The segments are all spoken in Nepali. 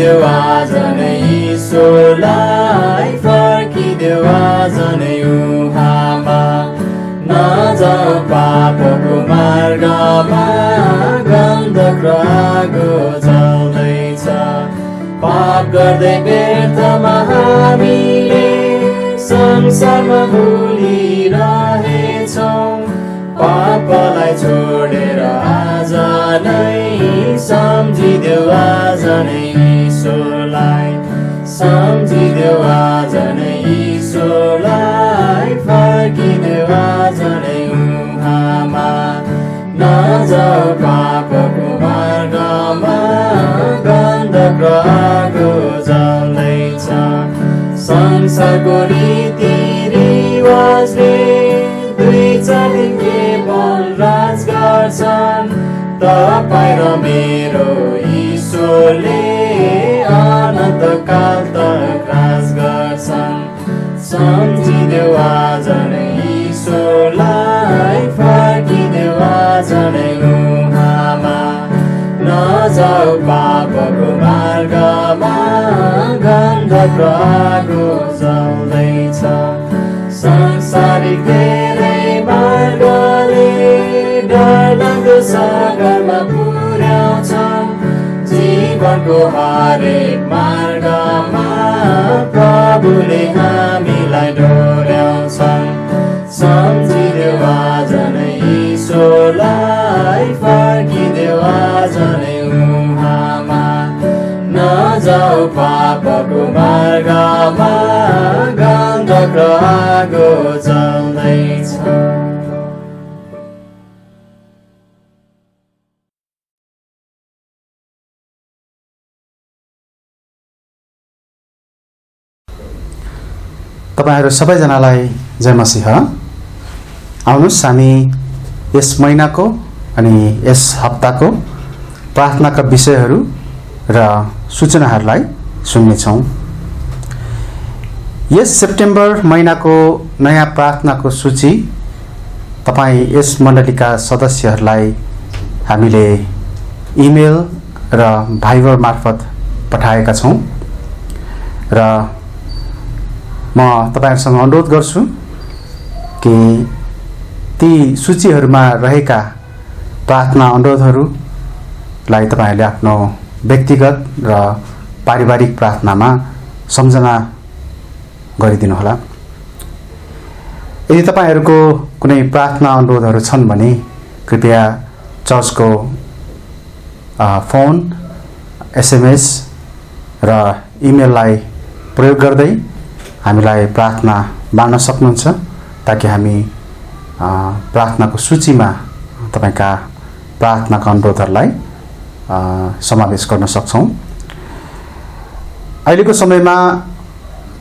फर्किदेऊ आज नै ईश्वरलाई फर्किदेऊ आज नै उहाँमा नजाऊ पापको मार्गमा गन्धक र आगो जल्दैछ पाप गर्दै व्यर्थमा हामीले संसारमा भुलिरहेछौँ पापलाई छोडेर आज नै सम्झिदेऊ आज नै ईश्वरलाई सम्झिदेऊ आज नै ईश्वरलाई फर्किदेऊ आज नै उहाँमा नजाऊ पापको मार्गमा गन्धक र आगो जल्दैछ संसारको रीति रिवाजले दुई चालिन केवल राज गर्छन् तपाईँ र मेरो ईश्वरले अनन्तकाल तक राज गर्छन् सम्झिदेऊ आज नै ईश्वरलाई फर्किदेऊ आज नै उहाँमा नजाऊ पापको मार्गमा गन्धक र आगो जल्दैछ संसारिक धेरै मार्गले डरलाग्दो सागरमा पुर्याउँछन् जीवनको हरेक मार्गमा प्रभुले हामीलाई डोर्याउँछन् सम्झिदेऊ आज नै ईश्वरलाई फर्किदेऊ आज नै उहाँमा नजाऊ पापको मार्गमा गन्धक र आगो जल्दैछ तपाईहरु सबैजनालाई जय मसीह। आउनुस् हामी यस महिनाको अनि यस हप्ताको प्रार्थनाका विषयहरू र सूचनाहरूलाई सुन्नेछौँ। यस सेप्टेम्बर महिनाको नयाँ प्रार्थनाको सूची तपाईँ यस मण्डलीका सदस्यहरूलाई हामीले इमेल र भाइबर मार्फत पठाएका छौँ र म तपाईहरुसँग अनुरोध गर्छु कि ती सूचीहरूमा रहेका प्रार्थना अनुरोधहरूलाई तपाईहरुले आफ्नो व्यक्तिगत र पारिवारिक प्रार्थनामा सम्झना गरिदिनुहोला। यदि तपाईहरुको कुनै प्रार्थना अनुरोधहरू छन् भने कृपया चर्चको फोन, एसएमएस र इमेललाई प्रयोग गर्दै हामीलाई प्रार्थना बाँड्न सक्नुहुन्छ ताकि हामी प्रार्थनाको सूचीमा तपाईका प्रार्थनाका अनुरोधहरूलाई समावेश गर्न सक्छौं। अहिलेको समयमा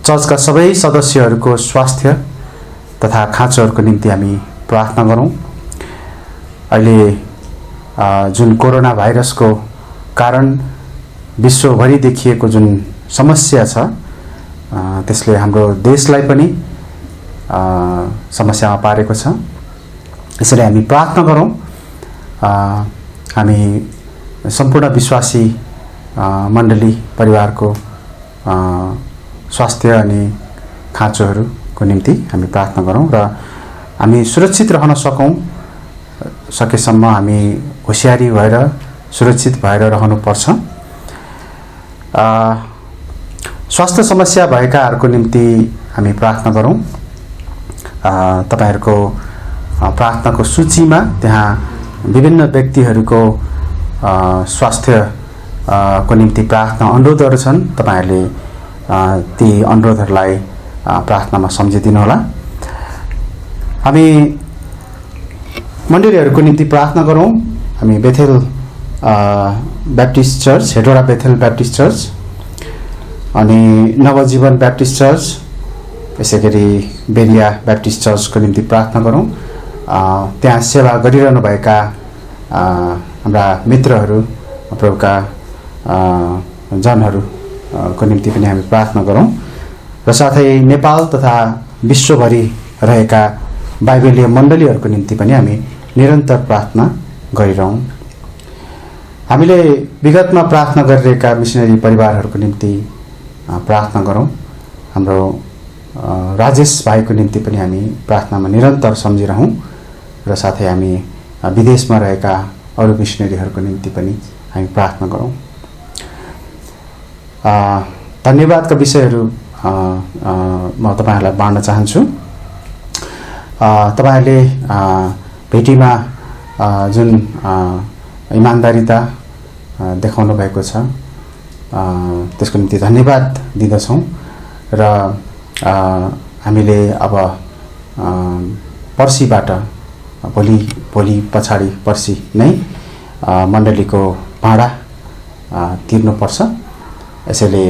चर्चका सबै सदस्यहरूको स्वास्थ्य तथा खाँचोहरूको निम्ति हामी प्रार्थना गरौँ। अहिले जुन कोरोना भाइरसको कारण विश्वभरि देखिएको जुन समस्या छ त्यसले हाम्रो देशलाई पनि समस्यामा पारेको छ। यसैले हामी प्रार्थना गरौँ हामी सम्पूर्ण विश्वासी मण्डली परिवारको स्वास्थ्य अनि खाँचोहरूको निम्ति हामी प्रार्थना गरौँ र हामी सुरक्षित रहन सकौँ। सकेसम्म हामी होशियारी भएर सुरक्षित भएर रहनुपर्छ। स्वास्थ्य समस्या भएकाहरूको निम्ति हामी प्रार्थना गरौँ। तपाईहरुको प्रार्थनाको सूचीमा त्यहाँ विभिन्न व्यक्तिहरूको स्वास्थ्य को निम्ति प्रार्थना अनुरोधहरू छन्। तपाईहरुले ती अनुरोधहरूलाई प्रार्थनामा सम्झिदिनुहोला। हामी मण्डलीहरूको निम्ति प्रार्थना गरौँ। हामी Bethel Baptist church, Hetauda Bethel Baptist church अनि नवजीवन बैप्टिस्ट चर्च, यसैगरी बेरिया बैप्टिस्ट चर्चको निम्ति प्रार्थना गरौँ। त्यहाँ सेवा गरिरहनु भएका हाम्रा मित्रहरू, प्रभुका जनहरूको निम्ति पनि हामी प्रार्थना गरौँ र साथै नेपाल तथा विश्वभरि रहेका बाइबलीय मण्डलीहरूको निम्ति पनि हामी निरन्तर प्रार्थना गरिरहौँ। हामीले विगतमा प्रार्थना गरिरहेका मिसनरी परिवारहरूको निम्ति प्रार्थना गरौँ। हाम्रो राजेश भाइको निम्ति पनि हामी प्रार्थनामा निरन्तर सम्झिरहौँ र साथै हामी विदेशमा रहेका अरू मिसनरीहरूको निम्ति पनि हामी प्रार्थना गरौँ। धन्यवादका विषयहरू म तपाईहरुलाई बाँड्न चाहन्छु। तपाईहरुले भेटीमा जुन इमानदारीता देखाउनु भएको छ त्यसको निम्ति धन्यवाद दिदछौं र हामीले अब पर्सिबाट भोलि पछाडि पर्सि नै मण्डलीको भाडा तिर्नुपर्छ। यसैले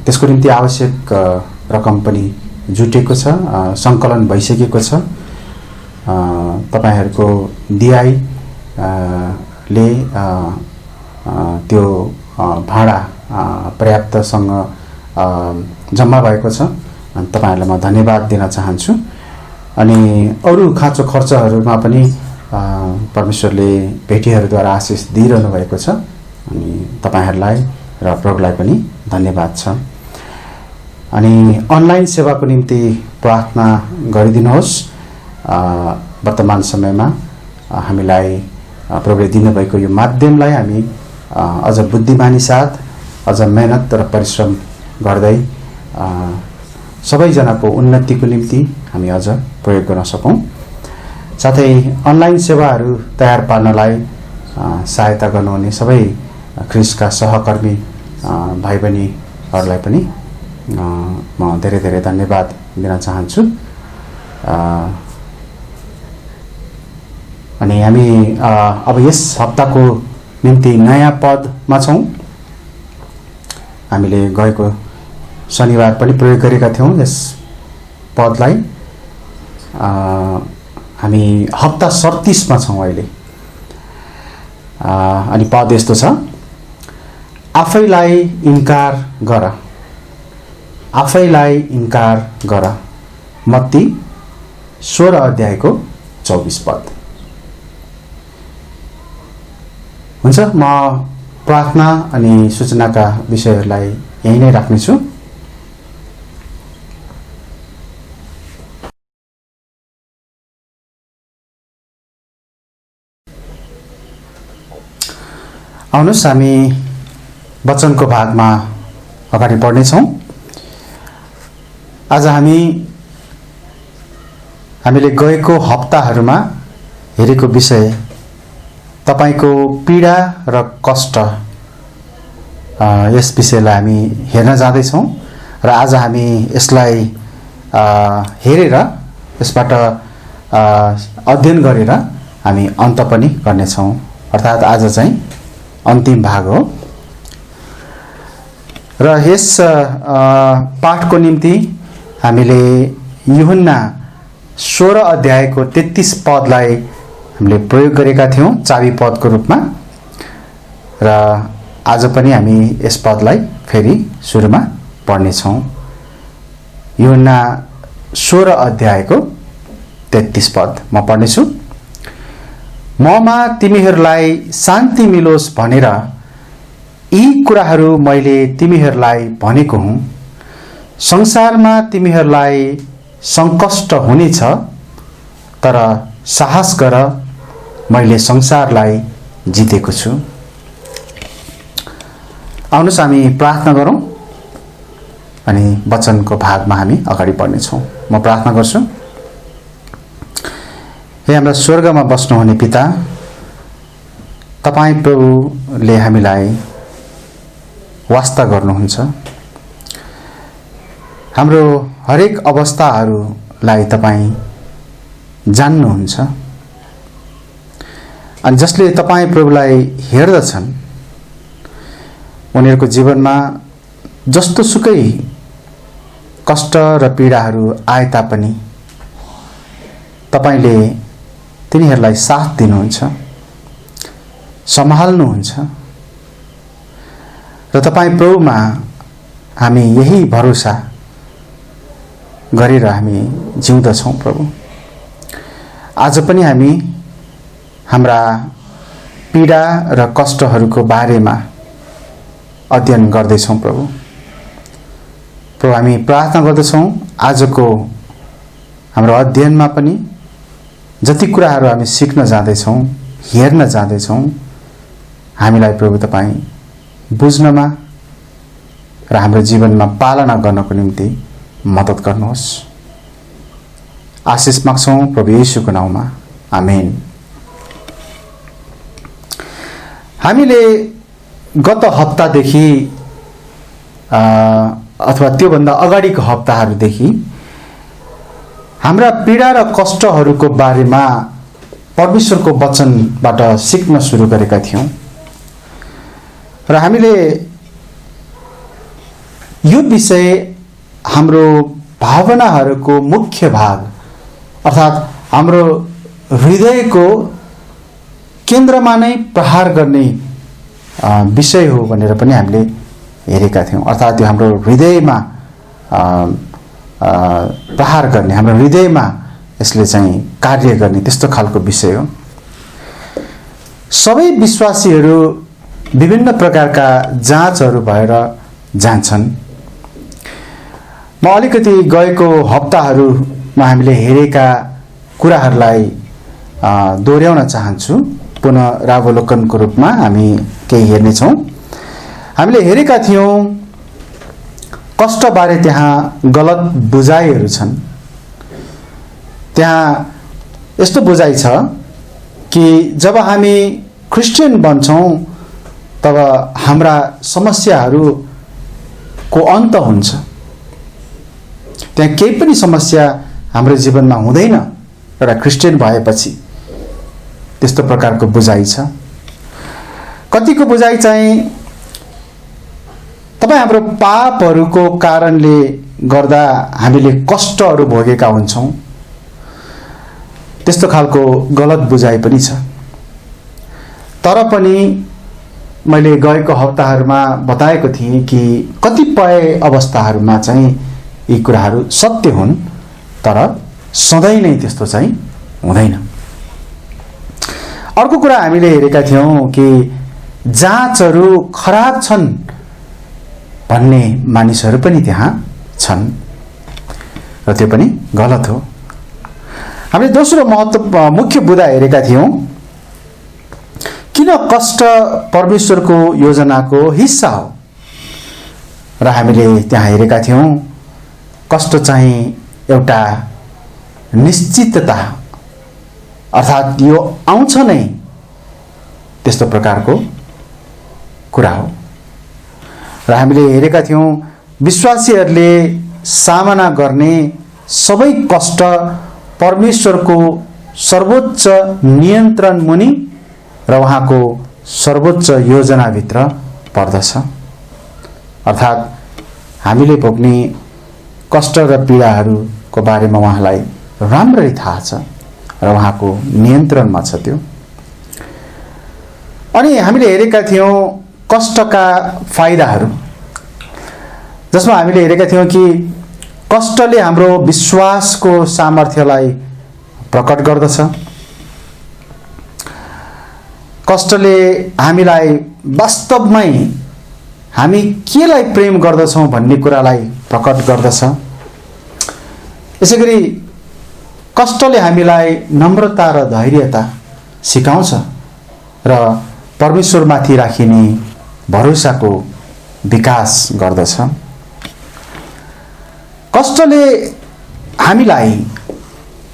त्यसको निम्ति आवश्यक रकम पनि जुटेको छ, संकलन भइसकेको छ। तपाईहरुको दिआई ले त्यो भाडा पर्याप्तसँग जम्मा भएको छ। अनि तपाईहरुलाई म धन्यवाद दिन चाहन्छु। अनि अरु खाँचो खर्चहरुमा पनि परमेश्वरले भेटीहरुद्वारा आशिष दिइरहनु भएको छ। अनि तपाईहरुलाई र प्रभुलाई पनि धन्यवाद छ। अनि अनलाइन सेवाको निम्ति प्रार्थना गरिदिनुहोस्। वर्तमान समयमा हामीलाई प्रभुले दिनुभएको यो माध्यमलाई हामी अझ बुद्धिमानी साथ अझ मेहनत र परिश्रम गर्दै सबैजनाको उन्नतिको निम्ति हामी अझ प्रयोग गर्न सकौं। साथै अनलाइन सेवाहरू तयार पार्नलाई सहायता गर्नुहुने सबै ख्रिस्टका सहकर्मी भाइ बहिनीहरूलाई पनि म धेरै धेरै धन्यवाद दिन चाहन्छु। अनि हामी अब यस हप्ताको निम्ति नयाँ पदमा छौं। हामीले गएको शनिबार पनि प्रयोग गरेका थियौं यस पदलाई। हामी हप्ता 37 मा छौं अहिले। अनि पद यस्तो छ, आफैलाई इन्कार गर, आफैलाई इन्कार गर। मत्ती 16 अध्यायको 24 पद। हुन्छ, म प्रार्थना अनि सूचनाका विषयहरूलाई यही नै राख्नेछु। आउनुहोस् हामी वचनको भागमा अगाडि बढ्नेछौँ। आज हामीले गएको हप्ताहरूमा हेरेको विषय तपाईको पीडा र कष्ट, यस विषयलाई हामी हेर्न जाँदैछौँ र आज हामी यसलाई हेरेर यसबाट अध्ययन गरेर हामी अन्त पनि गर्नेछौँ। अर्थात् आज चाहिँ अन्तिम भाग हो र यस पाठको निम्ति हामीले यूहन्ना 16 अध्यायको 33 पदलाई हामीले प्रयोग गरेका थियौं चाबी पदको रूपमा र आज पनि हामी यस पदलाई फेरि सुरुमा पढ्नेछौं। यूहन्ना 16 अध्यायको 33 पद म पढ्नेछु। ममा तिमीहरूलाई शान्ति मिलोस् भनेर यी कुराहरू मैले तिमीहरूलाई भनेको हुँ। संसारमा तिमीहरूलाई संकष्ट हुनेछ, तर साहस गर, मैले संसारलाई जितेको छु। आउनुहोस् हामी प्रार्थना गरौँ अनि वचनको भागमा हामी अगाडि बढ्नेछौँ। म प्रार्थना गर्छु। हे हाम्रा स्वर्गमा बस्नुहुने पिता, तपाईं प्रभुले हामीलाई वास्ता गर्नुहुन्छ। हाम्रो हरेक अवस्थाहरूलाई तपाईं जान्नुहुन्छ अनि जसले तपाईं प्रभुलाई हेर्दछन् उनीहरूको जीवनमा जस्तो सुकै कष्ट र पीडाहरू आए तापनि तपाईंले तिनीहरूलाई साथ दिनुहुन्छ, सम्हाल्नुहुन्छ र तपाईं प्रभुमा हामी यही भरोसा गरेर हामी जिउँदछौं। प्रभु, आज पनि हामी हाम्रा पीडा र कष्टहरूको बारेमा अध्ययन गर्दैछौँ प्रभु। प्रभु हामी प्रार्थना गर्दछौँ आजको हाम्रो अध्ययनमा पनि जति कुराहरू हामी सिक्न जाँदैछौँ, हेर्न जाँदैछौँ, हामीलाई प्रभु तपाईँ बुझ्नमा र हाम्रो जीवनमा पालना गर्नको निम्ति मद्दत गर्नुहोस्। आशिष माग्छौँ प्रभु येशूको नाउँमा, आमेन। हामीले गत हप्तादेखि अथवा त्योभन्दा अगाडिको हप्ताहरूदेखि हाम्रा पीडा र कष्टहरूको बारेमा परमेश्वरको वचनबाट सिक्न सुरु गरेका थियौँ र हामीले यो विषय हाम्रो भावनाहरूको मुख्य भाग अर्थात् हाम्रो हृदयको केन्द्रमा नै प्रहार गर्ने विषय हो भनेर पनि हामीले हेरेका थियौँ। अर्थात् यो हाम्रो हृदयमा प्रहार गर्ने, हाम्रो हृदयमा यसले चाहिँ कार्य गर्ने त्यस्तो खालको विषय हो। सबै विश्वासीहरू विभिन्न प्रकारका जाँचहरू भएर जान्छन्। म अलिकति गएको हप्ताहरूमा हामीले हेरेका कुराहरूलाई दोहोऱ्याउन चाहन्छु। पुनरावलोकनको रूपमा हामी केही हेर्नेछौँ। हामीले हेरेका थियौँ कष्टबारे त्यहाँ गलत बुझाइहरू छन्। त्यहाँ यस्तो बुझाइ छ कि जब हामी क्रिस्चियन बन्छौँ तब हाम्रा समस्याहरूको अन्त हुन्छ। त्यहाँ केही पनि समस्या हाम्रो जीवनमा हुँदैन एउटा क्रिस्चियन भएपछि, त्यस्तो प्रकारको बुझाइ छ। कतिको बुझाइ चाहिँ तपाईँ हाम्रो पापहरूको कारणले गर्दा हामीले कष्टहरू भोगेका हुन्छौँ, त्यस्तो खालको गलत बुझाइ पनि छ। तर पनि मैले गएको हप्ताहरूमा बताएको थिएँ कि कतिपय अवस्थाहरूमा चाहिँ यी कुराहरू सत्य हुन्, तर सधैँ नै त्यस्तो चाहिँ हुँदैन। अर्को कुरा हामीले हेरेका थियौँ कि जाँचहरू खराब छन् भन्ने मानिसहरू पनि त्यहाँ छन् र त्यो पनि गलत हो। हामीले दोस्रो मुख्य बुँदा हेरेका थियौँ किन कष्ट परमेश्वरको योजनाको हिस्सा हो र हामीले त्यहाँ हेरेका थियौँ कष्ट चाहिँ एउटा निश्चितता अर्थात् यो आउँछ नै त्यस्तो प्रकारको कुरा हो। र हामीले हेरेका थियौँ विश्वासीहरूले सामना गर्ने सबै कष्ट परमेश्वरको सर्वोच्च नियन्त्रण मुनि र उहाँको सर्वोच्च योजनाभित्र पर्दछ। अर्थात् हामीले भोग्ने कष्ट र पीडाहरूको बारेमा उहाँलाई राम्ररी थाहा छ र उहाँको नियन्त्रणमा छ त्यो। अनि हामीले हेरेका थियौँ कष्टका फाइदाहरू, जसमा हामीले हेरेका थियौँ कि कष्टले हाम्रो विश्वासको सामर्थ्यलाई प्रकट गर्दछ। कष्टले हामीलाई वास्तवमै हामी केलाई प्रेम गर्दछौँ भन्ने कुरालाई प्रकट गर्दछ। यसैगरी कष्टले हामीलाई नम्रता र धैर्यता सिकाउँछ र परमेश्वरमाथि राखिने भरोसाको विकास गर्दछ। कष्टले हामीलाई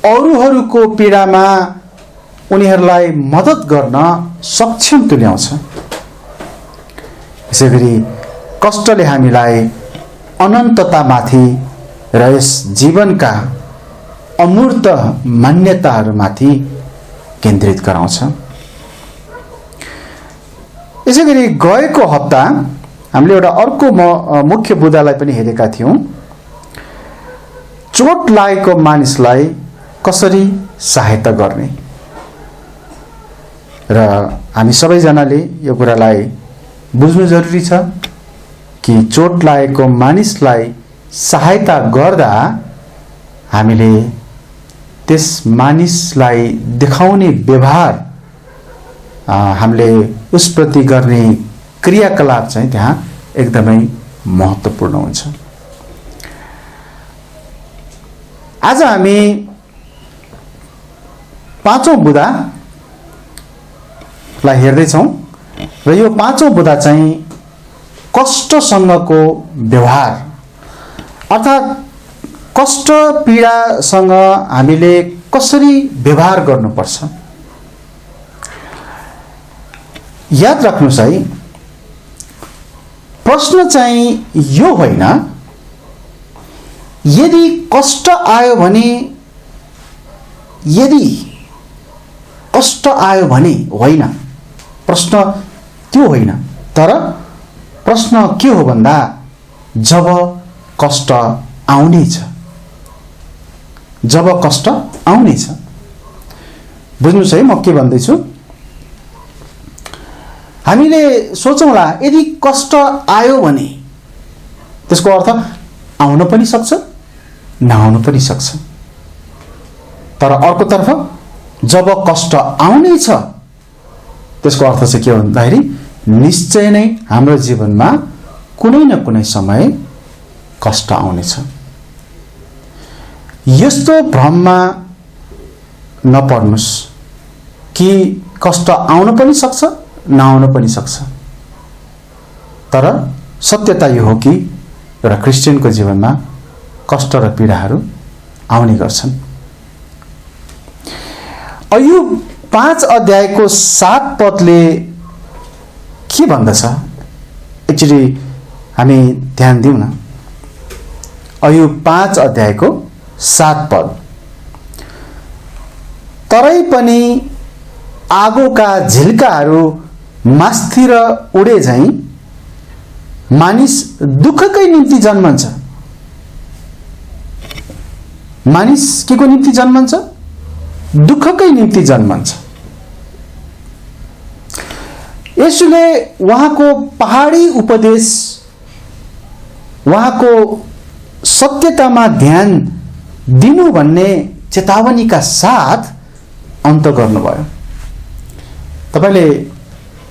अरूहरूको पीडामा उनीहरूलाई मद्दत गर्न सक्षम तुल्याउँछ। यसैगरी कष्टले हामीलाई अनन्ततामाथि र यस जीवनका अमूर्त मान्यताहरूमाथि केन्द्रित गराउँछ। यसैगरी गएको हप्ता हामीले एउटा अर्को मुख्य बुँदालाई पनि हेरेका थियौँ, चोट लागेको मानिसलाई कसरी सहायता गर्ने। र हामी सबैजनाले यो कुरालाई बुझ्नु जरुरी छ कि चोट लागेको मानिसलाई सहायता गर्दा हामीले त्यस मानिसलाई देखाउने व्यवहार हामीले उसप्रति गर्ने क्रियाकलाप चाहिँ त्यहाँ एकदमै महत्त्वपूर्ण हुन्छ। आज हामी पाँचौं बुँदालाई हेर्दैछौँ र यो पाँचौं बुँदा चाहिँ कष्टसँगको व्यवहार, अर्थात् कष्ट पीडासँग हामीले कसरी व्यवहार गर्नुपर्छ। याद राख्नुहोस् है, प्रश्न चाहिँ यो होइन यदि कष्ट आयो भने, यदि कष्ट आयो भने होइन, प्रश्न त्यो होइन। तर प्रश्न के हो भन्दा जब कष्ट आउनेछ, जब कष्ट आउनेछ। बुझ्नुहोस् है म के भन्दैछु। हामीले सोचौँला यदि कष्ट आयो भने त्यसको अर्थ आउन पनि सक्छ, नआउन पनि सक्छ। तर अर्कोतर्फ जब कष्ट आउनेछ त्यसको अर्थ चाहिँ के हो भन्दाखेरि निश्चय नै हाम्रो जीवनमा कुनै न कुनै समय कष्ट आउनेछ। यस्तो भ्रममा नपर्नुस् कि कष्ट आउन पनि सक्छ, नआउन पनि सक्छ। तर सत्यता यो हो कि एउटा क्रिस्चियनको जीवनमा कष्ट र पीडाहरू आउने गर्छन्। अय्युब 5 अध्यायको 7 पदले के भन्दछ एकचोटि हामी ध्यान दिउँ न। अय्युब 5 अध्यायको 7 पद, तरै पनि आगोका झिल्काहरू मास्तिर उडे झैं मानिस दुःखकै निम्ति जन्मन्छ। मानिस के को निम्ति जन्मन्छ? दुःखकै निम्ति जन्मन्छ। यसुले उहाँको पहाडी उपदेश, उहाँको सत्यतामा ध्यान दिनु भन्ने चेतावनीका साथ अन्त गर्नुभयो। तपाईले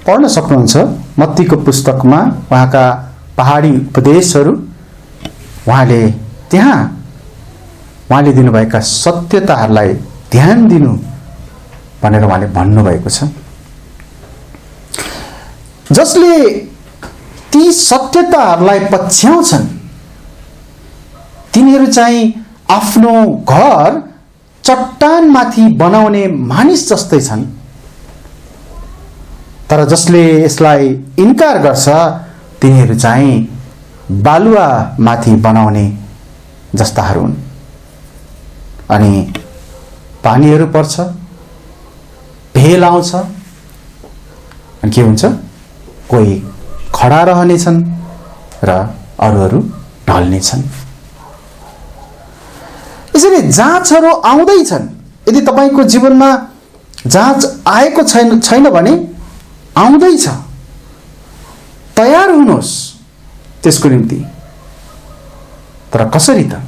पढ्न सक्नुहुन्छ मत्तीको पुस्तकमा उहाँका पहाडी उपदेशहरू, उहाँले त्यहाँ उहाँले दिनुभएका सत्यताहरूलाई ध्यान दिनु भनेर उहाँले भन्नुभएको छ। जसले ती सत्यताहरूलाई पछ्याउँछन् तिनीहरू चाहिँ आफ्नो घर चट्टानमाथि बनाउने मानिस जस्तै छन्। तर जसले यसलाई इन्कार गर्छ तिनीहरू चाहिँ बालुवामाथि बनाउने जस्ताहरू हुन्। अनि पानीहरू पर्छ, भेल आउँछ, अनि के हुन्छ? कोही खडा रहनेछन् र अरूहरू ढल्नेछन्। यसरी जाँचहरू आउँदैछन्। यदि तपाईको जीवनमा जाँच आएको छैन भने आउँदैछ, तयार हुनुहोस् त्यसको निम्ति। तर कसरी त?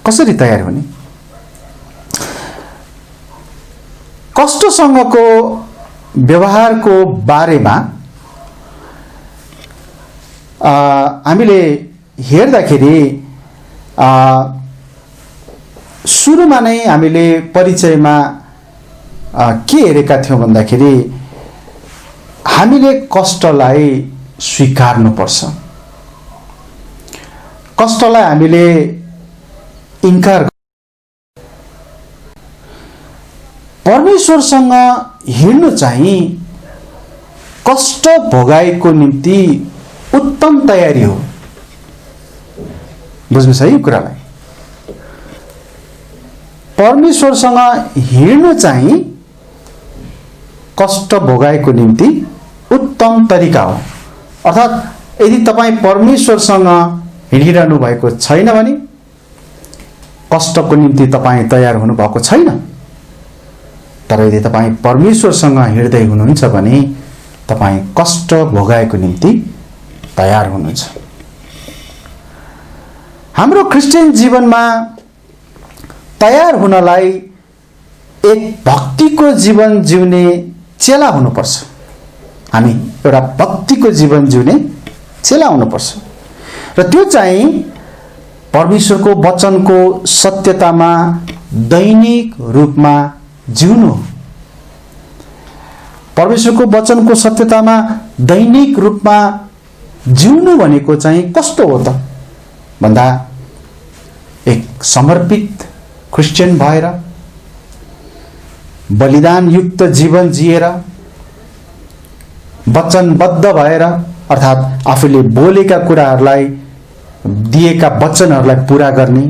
कसरी तयार हुने? कष्टसँगको व्यवहारको बारेमा हामीले हेर्दाखेरि सुरुमा नै हामीले परिचयमा के हेरेका थियौँ भन्दाखेरि हामीले कष्टलाई स्वीकार्नुपर्छ। कष्टलाई हामीले इन्कार, परमेश्वरसँग हिँड्नु चाहिँ कष्ट भोगाएको निम्ति उत्तम तयारी हो। बुझ्नुहोस् है यो कुरालाई। परमेश्वरसँग हिँड्नु चाहिँ कष्ट भोगाएको निम्ति उत्तम तरिका हो। अर्थात् यदि तपाईँ परमेश्वरसँग हिँडिरहनु भएको छैन भने, कष्टको निम्ति तपाईँ तयार हुनु भएको छैन। तर यदि तपाईँ परमेश्वरसँग हिँड्दै हुनुहुन्छ भने तपाईँ कष्ट भोगाएको निम्ति तयार हुनुहुन्छ। हाम्रो क्रिस्चियन जीवनमा तयार हुनलाई एक भक्तिको जीवन जिउने चेला हुनुपर्छ। हामी एउटा भक्तिको जीवन जिउने चेला हुनुपर्छ र त्यो चाहिँ परमेश्वरको वचनको सत्यतामा दैनिक रूपमा जिउनु। परमेश्वरको वचनको सत्यतामा दैनिक रूपमा जिउनु भनेको चाहिँ कस्तो हो त भन्दा एक समर्पित क्रिस्चियन भएर बलिदान युक्त जीवन जिएर वचनबद्ध भएर अर्थात् आफूले बोलेका कुराहरूलाई दिएका वचनहरूलाई पूरा गर्ने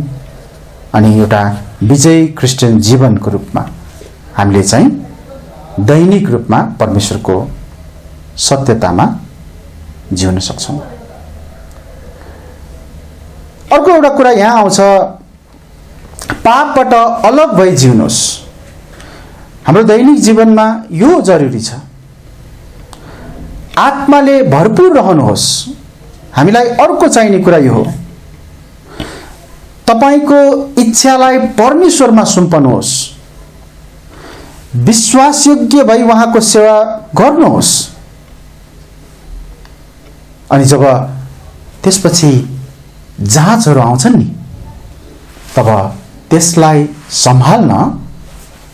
अनि एउटा विजयी क्रिस्चियन जीवनको रूपमा हामीले चाहिँ दैनिक रूपमा परमेश्वरको सत्यतामा जिउन सक्छौँ। अर्को एउटा कुरा यहाँ आउँछ, पापबाट अलग भई जिउनुहोस्। हाम्रो दैनिक जीवनमा यो जरुरी छ। आत्माले भरपूर रहनुहोस्। हामीलाई अर्को चाहिने कुरा यो हो, तपाईको इच्छालाई परमेश्वरमा सुम्पनुहोस्, विश्वासयोग्य भई उहाँको सेवा गर्नुहोस्। अनि जब त्यसपछि जाँचहरू आउँछन् नि, तब त्यसलाई सम्हाल्न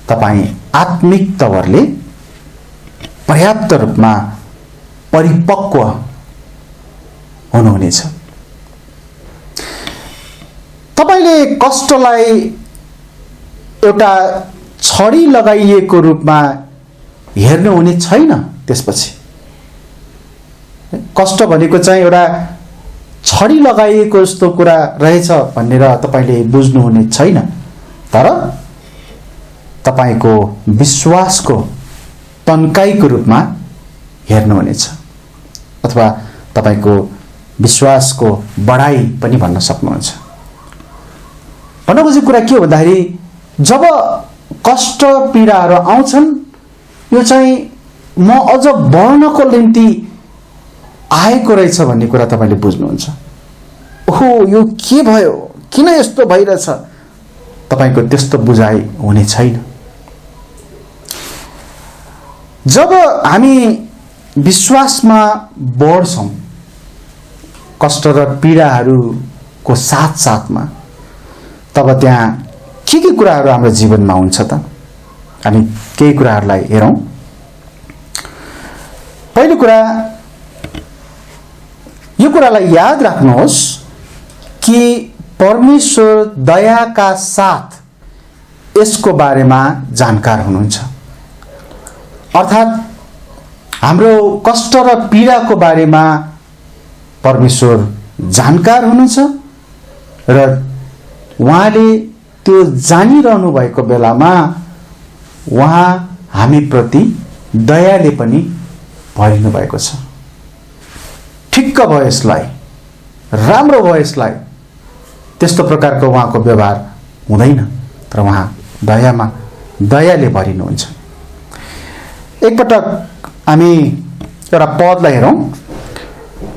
तपाईँ आत्मिक तवरले पर्याप्त रूपमा परिपक्व हुनुहुनेछ। तपाईले कष्टलाई एउटा छडी लगाइएको रूपमा हेर्नुहुने छैन। त्यसपछि कष्ट भनेको चाहिँ एउटा छडी लगाइएको जस्तो कुरा रहेछ भनेर तपाईले बुझ्नुहुने छैन, तर तपाईको विश्वासको तन्काइको रूपमा हेर्नुहुनेछ, अथवा तपाईको विश्वासको बढाई पनि भन्न सक्नुहुन्छ। भन्न खोजेको कुरा के हो भन्दाखेरि जब कष्ट पीडाहरू आउँछन्, यो चाहिँ म अझ बढ्नको निम्ति आएको रहेछ भन्ने कुरा तपाईले बुझ्नुहुन्छ। ओहो, यो के भयो, किन यस्तो भइरहेछ, तपाईको त्यस्तो बुझाइ हुने छैन। जब हामी विश्वासमा बढ्छौँ कष्ट र पीडाहरूको साथसाथमा, तब त्यहाँ के कुराहरू हाम्रो जीवनमा हुन्छ त? हामी केही कुराहरूलाई हेरौँ। पहिलो कुरा, यो कुरालाई याद राख्नुहोस् कि परमेश्वर दयाका साथ यसको बारेमा जानकार हुनुहुन्छ। अर्थात् हाम्रो कष्ट र पीडाको बारेमा परमेश्वर जानकार हुनुहुन्छ र उहाँले त्यो जानिरहनु भएको बेलामा उहाँ हामीप्रति दयाले पनि भरिनु भएको छ। ठिक्क भयो, यसलाई राम्रो भयो, यसलाई त्यस्तो प्रकारको उहाँको व्यवहार हुँदैन, तर उहाँ दयाले भरिनुहुन्छ। एकपटक हामी एउटा पदलाई हेरौँ,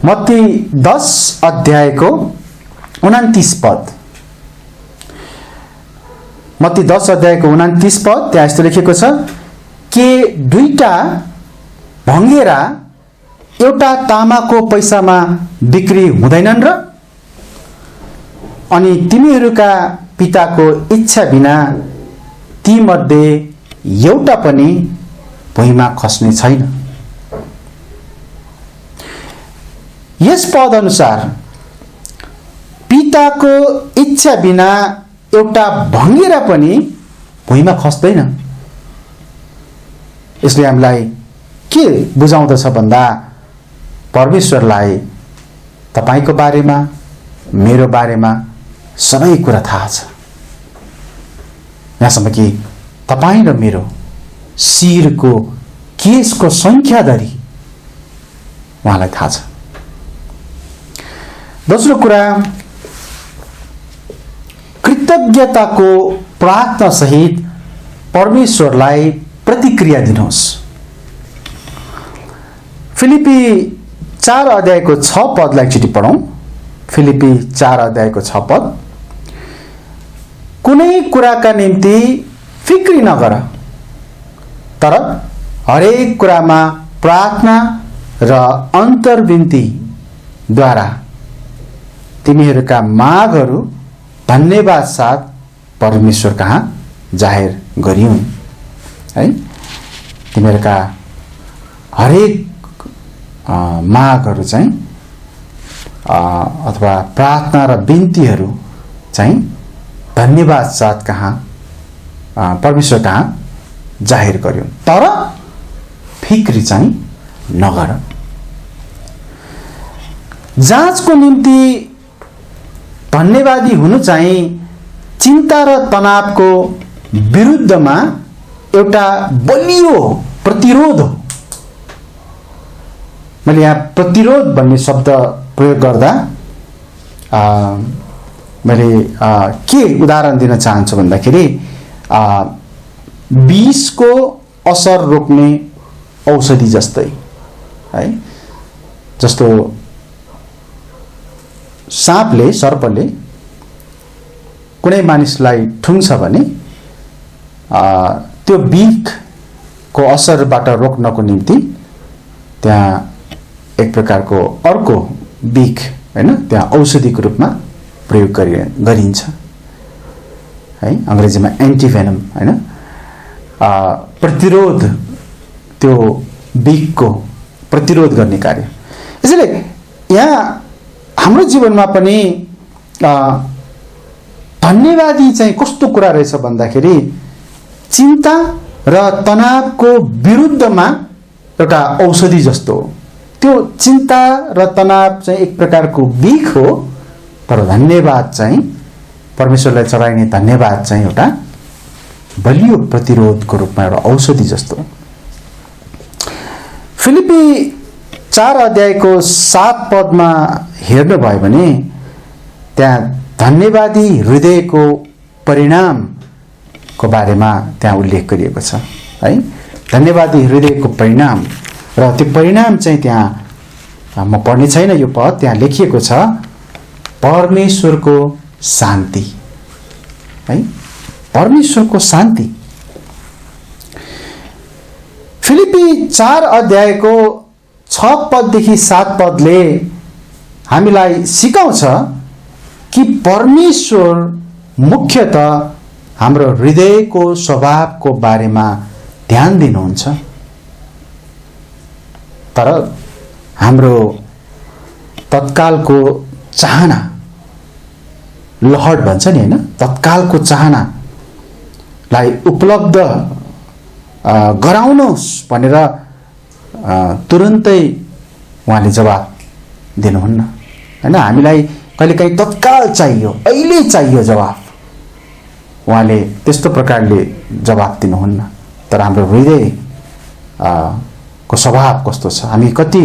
मत्ती 10 अध्यायको 29 पद। मत्ती 10 अध्यायको 29 पद, त्यहाँ यस्तो लेखेको छ, के दुईटा भङ्गेरा एउटा तामाको पैसामा बिक्री हुँदैनन् र? अनि तिमीहरूका पिताको इच्छा बिना तीमध्ये एउटा पनि भुइँमा खस्ने छैन। यस पद अनुसार पिताको इच्छा बिना एउटा भङ्गेरा पनि भुइँमा खस्दैन। यसले हामीलाई के बुझाउँदछ भन्दा परमेश्वरलाई तपाईको बारेमा, मेरो बारेमा सबै कुरा थाहा छ। यहाँसम्म कि तपाईँ र मेरो शिरको केशको संख्याधरि उहाँलाई थाहा छ। दोस्रो कुरा, कृतज्ञताको प्रार्थना सहित परमेश्वरलाई प्रतिक्रिया दिनुहोस्। फिलिपी 4 अध्यायको 6 पदलाई एकचोटि पढौँ। फिलिपी 4 अध्यायको 6 पद, कुनै कुराका निम्ति फिक्री नगर, तर हरेक कुरामा प्रार्थना र अन्तर्विन्तीद्वारा तिमीहरूका मागहरू धन्यवाद साथ परमेश्वर कहाँ जाहेर गरिउन्। है, तिमीहरूका हरेक मागहरू चाहिँ अथवा प्रार्थना र बिन्तीहरू चाहिँ धन्यवाद साथ कहाँ परमेश्वर कहाँ जाहेर गर्यो। तर फिक्री चाहिँ नगर। जाँचको निम्ति धन्यवादी हुनु चाहिँ चिन्ता र तनावको विरुद्धमा एउटा बलियो प्रतिरोध हो। मैले यहाँ प्रतिरोध भन्ने शब्द प्रयोग गर्दा मैले के उदाहरण दिन चाहन्छु भन्दाखेरि विषको असर रोक्ने औषधि जस्तै है। जस्तो सर्पले कुनै मानिसलाई ठुङ्छ भने त्यो विषको असरबाट रोक्नको निम्ति त्यहाँ एक प्रकारको अर्को विष हैन त्यहाँ औषधिको रूपमा प्रयोग गरिन्छ है, अंग्रेजीमा एन्टिभेनम हैन। प्रतिरोध, त्यो विषको प्रतिरोध गर्ने कार्य। यसैले यहाँ हाम्रो जीवनमा पनि धन्यवादी चाहिँ कस्तो कुरा रहेछ भन्दाखेरि चिन्ता र तनावको विरुद्धमा एउटा औषधि जस्तो हो। त्यो चिन्ता र तनाव चाहिँ एक प्रकारको विष हो, तर धन्यवाद चाहिँ परमेश्वरलाई चढाइने धन्यवाद चाहिँ एउटा बलियो प्रतिरोधको रूपमा एउटा औषधि जस्तो। फिलिपी 4 अध्यायको 7 पदमा हेर्नुभयो भने त्यहाँ धन्यवादी हृदयको परिणामको बारेमा त्यहाँ उल्लेख गरिएको छ है। धन्यवादी हृदयको परिणाम र त्यो परिणाम चाहिँ त्यहाँ म पढ्ने छैन यो पद, त्यहाँ लेखिएको छ परमेश्वरको शान्ति है, परमेश्वरको शान्ति। फिलिपी 4 अध्यायको 6 पददेखि 7 पदले हामीलाई सिकाउँछ कि परमेश्वर मुख्यतः हाम्रो हृदयको स्वभावको बारेमा ध्यान दिनुहुन्छ। तर हाम्रो तत्कालको चाहना, लहट भन्छ नि हैन, तत्कालको चाहनालाई उपलब्ध गराउनुहोस् भनेर तुरुन्तै उहाँले जवाब दिनुहुन्न हैन। हामीलाई कहिलेकाहीँ तत्काल चाहियो, अहिले चाहियो जवाब, उहाँले त्यस्तो प्रकारले जवाब दिनुहुन्न। तर हाम्रो हृदय को स्वभाव कस्तो छ, हामी कति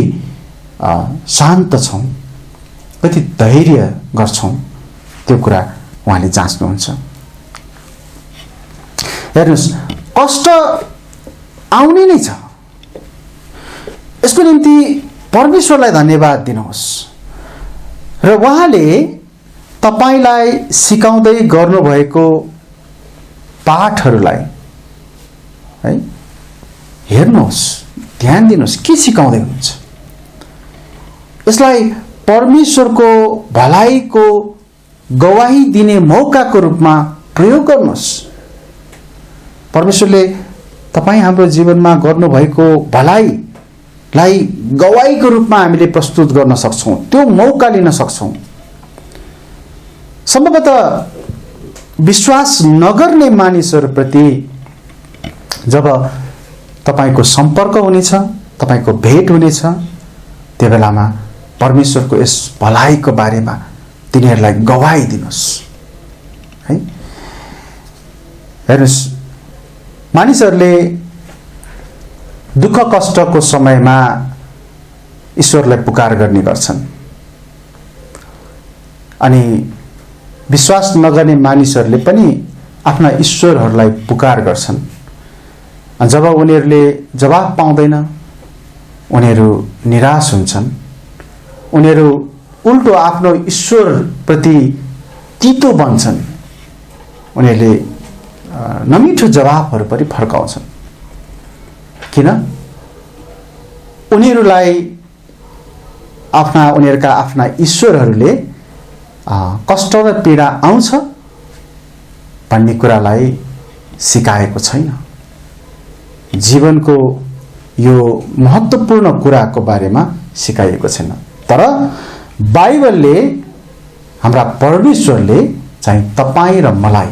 शान्त छौँ, कति धैर्य गर्छौँ, त्यो कुरा उहाँले जाँच्नुहुन्छ। हेर्नुहोस्, कष्ट आउने नै छ, यसको निम्ति परमेश्वरलाई धन्यवाद दिनुहोस् र उहाँले तपाईलाई सिकाउँदै गर्नुभएको पाठहरूलाई है हेर्नुहोस्, ध्यान दिनुहोस्, के सिकाउँदै हुनुहुन्छ। यसलाई परमेश्वरको भलाइको गवाही दिने मौकाको रूपमा प्रयोग गर्नुहोस्। परमेश्वरले तपाईँ हाम्रो जीवनमा गर्नुभएको भलाइलाई गवाहीको रूपमा हामीले प्रस्तुत गर्न सक्छौँ, त्यो मौका लिन सक्छौँ। सम्भवतः विश्वास नगर्ने मानिसहरूप्रति जब तपाईको सम्पर्क हुनेछ, तपाईको भेट हुनेछ, त्यो बेलामा परमेश्वरको यस भलाइको बारेमा तिनीहरूलाई गवाही दिनुहोस् है। हेर्नुहोस्, मानिसहरूले दुःख कष्टको समयमा ईश्वरलाई पुकार गर्ने गर्छन् अनि विश्वास नगर्ने मानिसहरूले पनि आफ्ना ईश्वरहरूलाई पुकार गर्छन्। जब उनीहरूले जवाब पाउँदैन उनीहरू निराश हुन्छन्, उनीहरू उल्टो आफ्नो ईश्वरप्रति तीतो बन्छन्, उनीहरूले नमिठो जवाबहरू पनि फर्काउँछन्। किन उनीहरूलाई उनीहरूका आफ्ना ईश्वरहरूले कष्ट र पीडा आउँछ भन्ने कुरालाई सिकाएको छैन। जीवनको यो महत्त्वपूर्ण कुराको बारेमा सिकाइएको छैन। तर बाइबलले हाम्रा परमेश्वरले चाहिँ तपाईँ र मलाई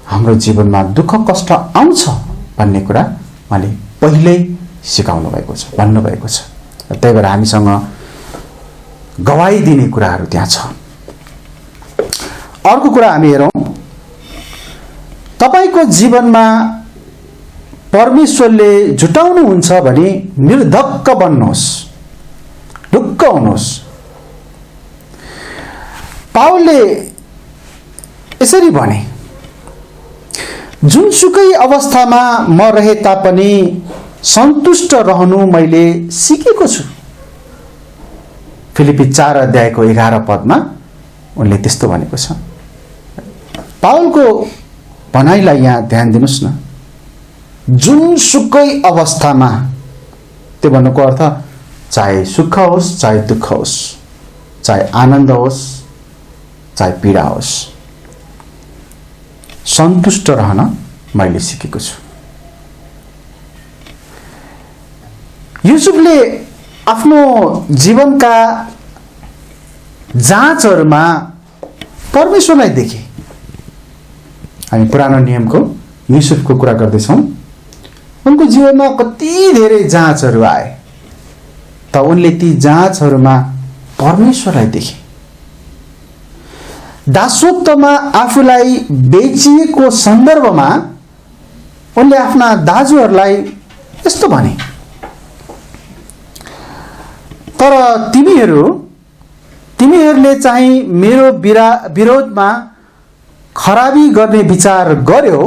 हाम्रो जीवनमा दुःख कष्ट आउँछ भन्ने कुरा उहाँले पहिल्यै सिकाउनु भएको छ, भन्नुभएको छ। त्यही भएर हामीसँग गवाई दिने कुराहरू त्यहाँ छ। अर्को कुरा हामी हेरौँ, तपाईको जीवनमा परमेश्वरले झुटाउनुहुन्छ भने निर्धक्क बन्नुहोस्, ढुक्क हुनुहोस्। पावलले यसरी भने, जुनसुकै अवस्थामा म रहे तापनि सन्तुष्ट रहनु मैले सिकेको छु। फिलिपी 4 अध्यायको 11 पदमा उनले त्यस्तो भनेको छ। पावलको भनाइलाई यहाँ ध्यान दिनुस् न। जुनसुकै अवस्थामा, त्यो भन्नुको अर्थ चाहे सुख होस् चाहे दुःख होस्, चाहे आनन्द होस् चाहे पीडा होस्, सन्तुष्ट रहन मैले सिकेको छु। युसुफले आफ्नो जीवनका जाँचहरूमा परमेश्वरलाई देखे। हामी पुरानो नियमको युसुफको कुरा गर्दैछौँ। उनको जीवनमा कति धेरै जाँचहरू आए, त उनले ती जाँचहरूमा परमेश्वरलाई देखे। दासत्वमा आफूलाई बेचिएको सन्दर्भमा उनले आफ्ना दाजुहरूलाई यस्तो भने, तर तिमीहरूले चाहिँ मेरो विरोधमा खराबी गर्ने विचार गर्यो,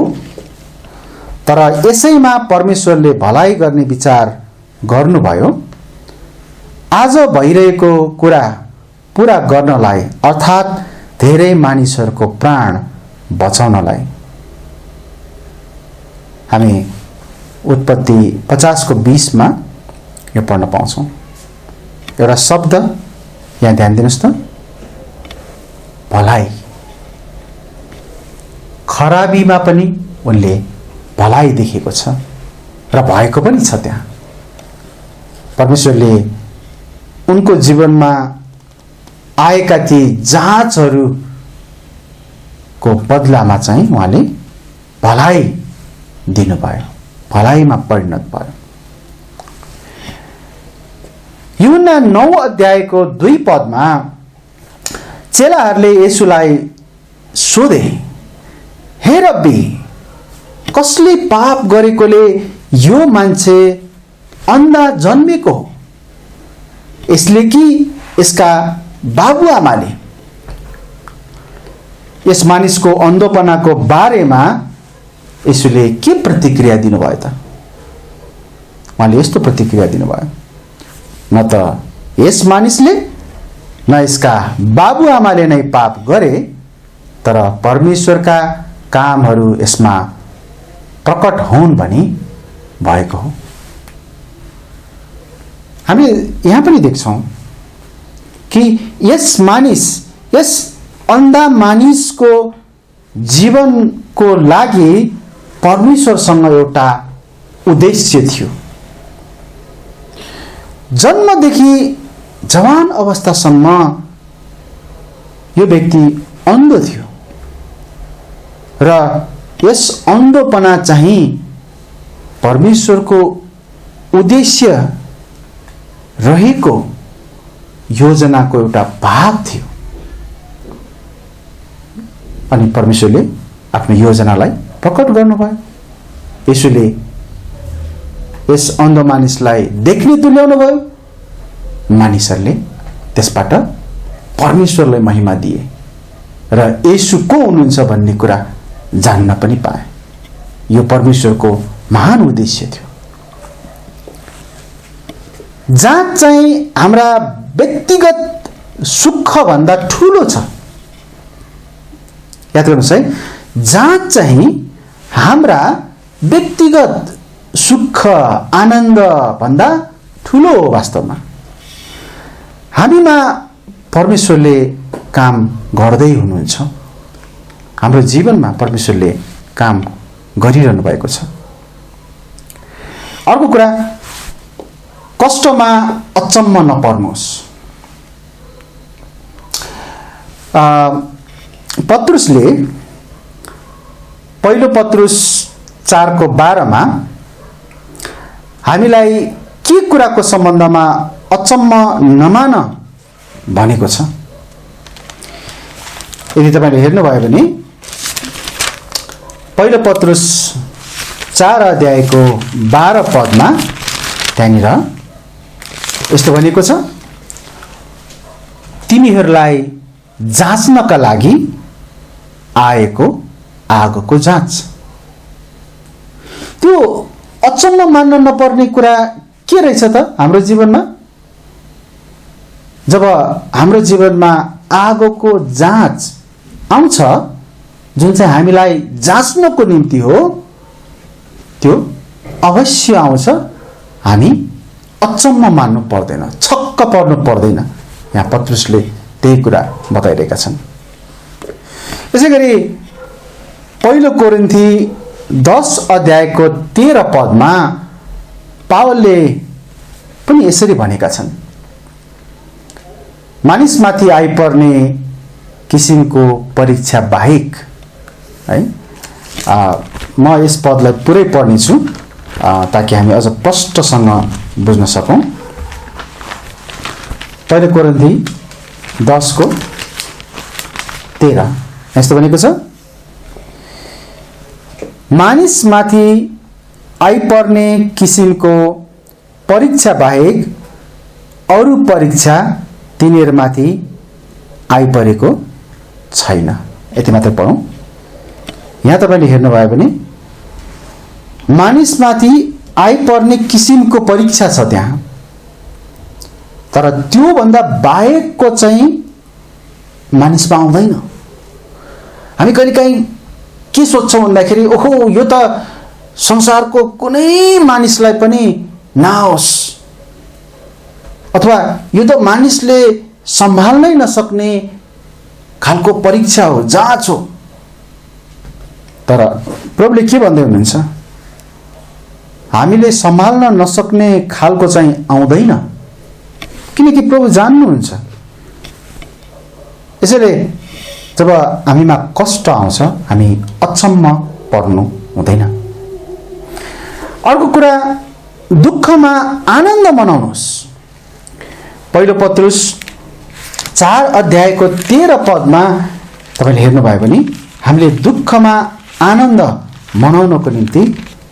तर यसैमा परमेश्वरले भलाइ गर्ने विचार गर्नुभयो। आज भइरहेको कुरा पूरा गर्नलाई, अर्थात् धेरै मानिसहरूको प्राण बचाउनलाई। हामी उत्पत्ति 50 को 20 मा यो पढ्न पाउँछौँ। एउटा शब्द यहाँ ध्यान दिनुस् त, भलाइ। खराबीमा पनि उनले भलाइ देखेको छ र भएको पनि छ। त्यहाँ परमेश्वरले उनको जीवनमा आएका ती जाँचहरूको बदलामा चाहिँ उहाँले भलाइ दिनुभयो, भलाइमा परिणत भयो। यूहन्ना 9 अध्यायको 2 पदमा चेलाहरूले येशूलाई सोधे, हे रब्बी, कसले पाप गरेकोले यो मान्छे अन्धा जन्मेको हो? यसले कि यसका बाबुआमाले? यस मानिसको अन्धोपनाको बारेमा येशूले के प्रतिक्रिया दिनुभयो त? उहाँले यस्तो प्रतिक्रिया दिनुभयो, न त यस मानिसले न यसका बाबुआमाले नै पाप गरे, तर परमेश्वरका कामहरू यसमा प्रकट हुन् भनी भएको हो। हामी यहाँ पनि देख्छौँ कि यस अन्धा मानिसको जीवनको लागि परमेश्वरसँग एउटा उद्देश्य थियो। जन्मदेखि जवान अवस्थासम्म यो व्यक्ति अन्ध थियो र यस अन्धोपना चाहिँ परमेश्वरको उद्देश्य रहेको योजनाको एउटा भाग थियो। अनि परमेश्वरले आफ्नो योजनालाई प्रकट गर्नुभयो। येशूले यस अन्ध मानिसलाई देख्ने तुल्याउनु भयो। मानिसहरूले त्यसबाट परमेश्वरलाई महिमा दिए र येशू को हुनुहुन्छ भन्ने कुरा जान्न पनि पाए। यो परमेश्वरको महान उद्देश्य थियो। जाँच चाहिँ हाम्रा व्यक्तिगत सुख भन्दा ठूलो छ। याद गर्नुहोस् है, जाँच चाहिँ हाम्रा व्यक्तिगत सुख आनन्द भन्दा ठुलो हो। वास्तवमा हामीमा परमेश्वरले काम गर्दै हुनुहुन्छ। हाम्रो जीवनमा परमेश्वरले काम गरिरहनु भएको छ। अर्को कुरा, कष्टमा अचम्म नपर्नुहोस्। पत्रुसले पहिलो पत्रुस 4:12 हामीलाई के कुराको सम्बन्धमा अचम्म नमान भनेको छ। यदि तपाईले हेर्नुभयो भने पहिलो पत्रुस 4:12 त्यहाँनिर यस्तो भनेको छ, तिमीहरूलाई जाँच्नका लागि आएको आगोको जाँच। त्यो अचम्म मान्न नपर्ने कुरा के रहेछ त हाम्रो जीवनमा? जब हाम्रो जीवनमा आगोको जाँच आउँछ, जुन चाहिँ हामीलाई जाँच्नको निम्ति हो, त्यो अवश्य आउँछ। हामी अचम्म मान्नु पर्दैन, छक्क पर्नु पर्दैन। यहाँ पत्रुसले त्यही कुरा बताइरहेका छन्। यसैगरी पहिलो कोरिन्थी 10:13 पावलले पनि यसरी भनेका छन्, मानिसमाथि आइपर्ने किसिमको परीक्षा बाहेक, है। म यस पदलाई पुरै पढ्नेछु ताकि हामी अझ प्रष्टसँग बुझ्न सकौं। पहिलो कोरिन्थी 10:13 यस्तो भनेको छ, मानिसमाथि आइपर्ने किसिमको परीक्षा बाहेक अरू परीक्षा तिनीहरूमाथि आइपरेको छैन। यति मात्र पढौं। यहाँ तपाईले हेर्नुभयो भने मानिसमाथि आइपर्ने किसिमको परीक्षा छ त्यहाँ, तर त्यो भन्दा बाहेकको चाहिँ मानिसमा आउँदैन। हामी कहिलेकाहीँ के सोच्छौं भन्दाखेरि, ओहो यो त संसारको कुनै मानिसलाई पनि नआओस्, अथवा यो त मानिसले सम्हाल्नै नसक्ने खालको परीक्षा हो, जाँच हो। तर प्रभुले के भन्दै हुनुहुन्छ? हामीले सम्हाल्न नसक्ने खालको चाहिँ आउँदैन, किनकि प्रभु जान्नुहुन्छ। यसैले जब हामीमा कष्ट आउँछ, हामी अचम्म पर्नु हुँदैन। अर्को कुरा, दुःखमा आनन्द मनाउनुहोस्। पहिलो पत्रुस 4:13 तपाईले हेर्नुभयो भने हामीले दुःखमा आनन्द मनाउनको निम्ति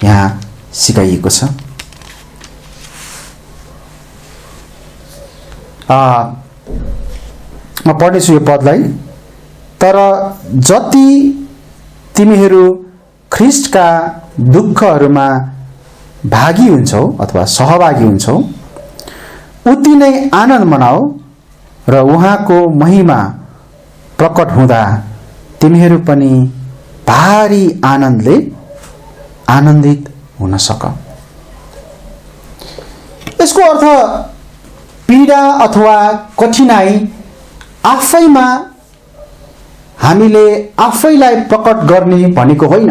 यहाँ सिकाइएको छ। म पढ्नेछु यो पदलाई। तर जति तिमीहरू ख्रीष्टका दुःखहरूमा भागी हुन्छौ अथवा सहभागी हुन्छौ, उति नै आनन्द मनाऊ र उहाँको महिमा प्रकट हुँदा तिमीहरू पनि भारी आनन्दले आनन्दित हुन सक। यसको अर्थ पीडा अथवा कठिनाई आफैमा हामीले आफैलाई प्रकट गर्ने भनेको होइन,